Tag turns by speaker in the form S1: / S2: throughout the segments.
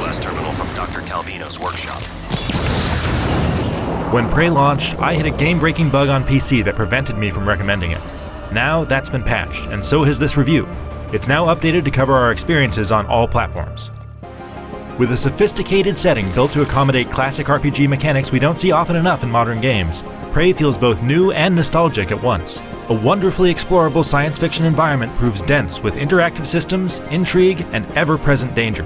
S1: POS terminal from Dr. Calvino's workshop.
S2: When Prey launched, I hit a game-breaking bug on PC that prevented me from recommending it. Now that's been patched, and so has this review. It's now updated to cover our experiences on all platforms. With a sophisticated setting built to accommodate classic RPG mechanics we don't see often enough in modern games, Prey feels both new and nostalgic at once. A wonderfully explorable science fiction environment proves dense with interactive systems, intrigue, and ever-present danger.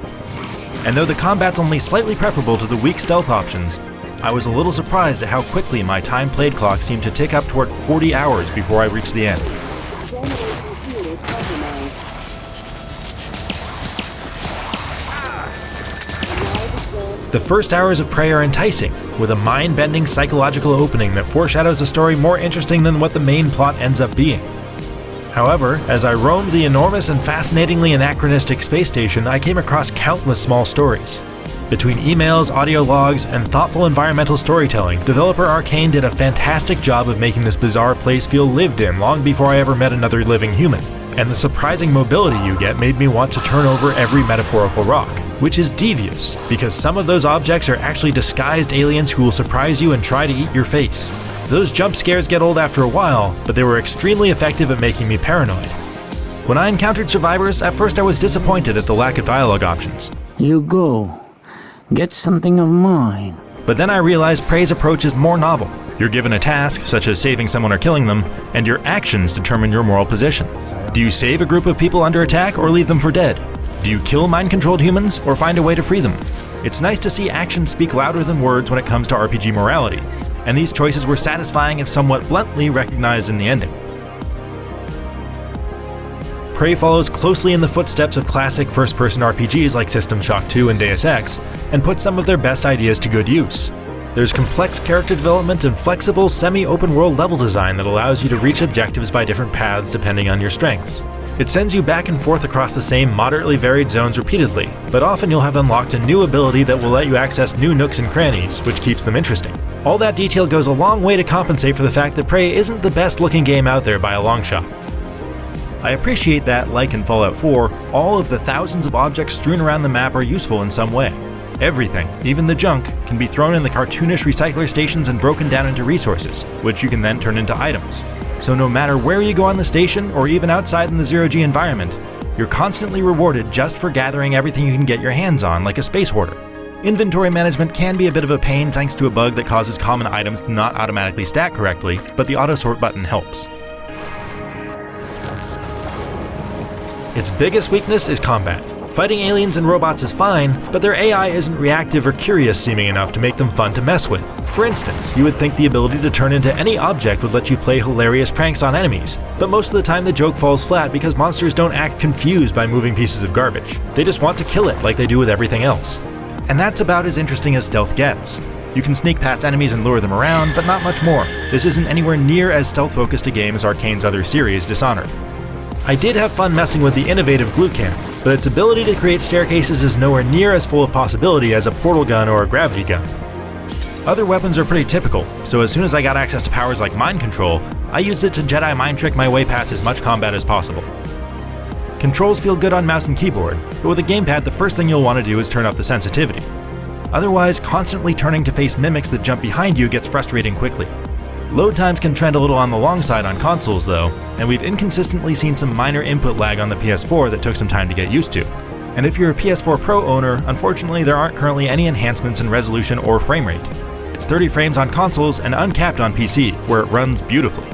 S2: And though the combat's only slightly preferable to the weak stealth options, I was a little surprised at how quickly my time played clock seemed to tick up toward 40 hours before I reached the end. The first hours of Prey are enticing, with a mind-bending psychological opening that foreshadows a story more interesting than what the main plot ends up being. However, as I roamed the enormous and fascinatingly anachronistic space station, I came across countless small stories. Between emails, audio logs, and thoughtful environmental storytelling, developer Arcane did a fantastic job of making this bizarre place feel lived in long before I ever met another living human. And the surprising mobility you get made me want to turn over every metaphorical rock. Which is devious, because some of those objects are actually disguised aliens who will surprise you and try to eat your face. Those jump scares get old after a while, but they were extremely effective at making me paranoid. When I encountered survivors, at first I was disappointed at the lack of dialogue options.
S3: You go. Get something of mine.
S2: But then I realized Prey's approach is more novel. You're given a task, such as saving someone or killing them, and your actions determine your moral position. Do you save a group of people under attack or leave them for dead? Do you kill mind-controlled humans or find a way to free them? It's nice to see actions speak louder than words when it comes to RPG morality, and these choices were satisfying if somewhat bluntly recognized in the ending. Prey follows closely in the footsteps of classic first-person RPGs like System Shock 2 and Deus Ex, and puts some of their best ideas to good use. There's complex character development and flexible, semi-open world level design that allows you to reach objectives by different paths depending on your strengths. It sends you back and forth across the same moderately varied zones repeatedly, but often you'll have unlocked a new ability that will let you access new nooks and crannies, which keeps them interesting. All that detail goes a long way to compensate for the fact that Prey isn't the best looking game out there by a long shot. I appreciate that, like in Fallout 4, all of the thousands of objects strewn around the map are useful in some way. Everything, even the junk, can be thrown in the cartoonish recycler stations and broken down into resources, which you can then turn into items. So no matter where you go on the station, or even outside in the zero-G environment, you're constantly rewarded just for gathering everything you can get your hands on, like a space hoarder. Inventory management can be a bit of a pain thanks to a bug that causes common items to not automatically stack correctly, but the auto-sort button helps. Its biggest weakness is combat. Fighting aliens and robots is fine, but their AI isn't reactive or curious seeming enough to make them fun to mess with. For instance, you would think the ability to turn into any object would let you play hilarious pranks on enemies, but most of the time the joke falls flat because monsters don't act confused by moving pieces of garbage. They just want to kill it like they do with everything else. And that's about as interesting as stealth gets. You can sneak past enemies and lure them around, but not much more. This isn't anywhere near as stealth-focused a game as Arcane's other series, Dishonored. I did have fun messing with the innovative glue cannon, but its ability to create staircases is nowhere near as full of possibility as a portal gun or a gravity gun. Other weapons are pretty typical, so as soon as I got access to powers like mind control, I used it to Jedi mind trick my way past as much combat as possible. Controls feel good on mouse and keyboard, but with a gamepad the first thing you'll want to do is turn up the sensitivity. Otherwise, constantly turning to face mimics that jump behind you gets frustrating quickly. Load times can trend a little on the long side on consoles though, and we've inconsistently seen some minor input lag on the PS4 that took some time to get used to. And if you're a PS4 Pro owner, unfortunately there aren't currently any enhancements in resolution or frame rate. It's 30 frames on consoles and uncapped on PC, where it runs beautifully.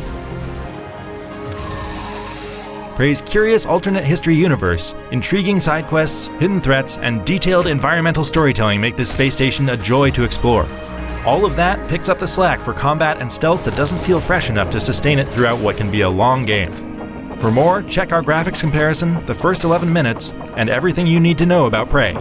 S2: Prey's curious alternate history universe, intriguing side quests, hidden threats, and detailed environmental storytelling make this space station a joy to explore. All of that picks up the slack for combat and stealth that doesn't feel fresh enough to sustain it throughout what can be a long game. For more, check our graphics comparison, the first 11 minutes, and everything you need to know about Prey.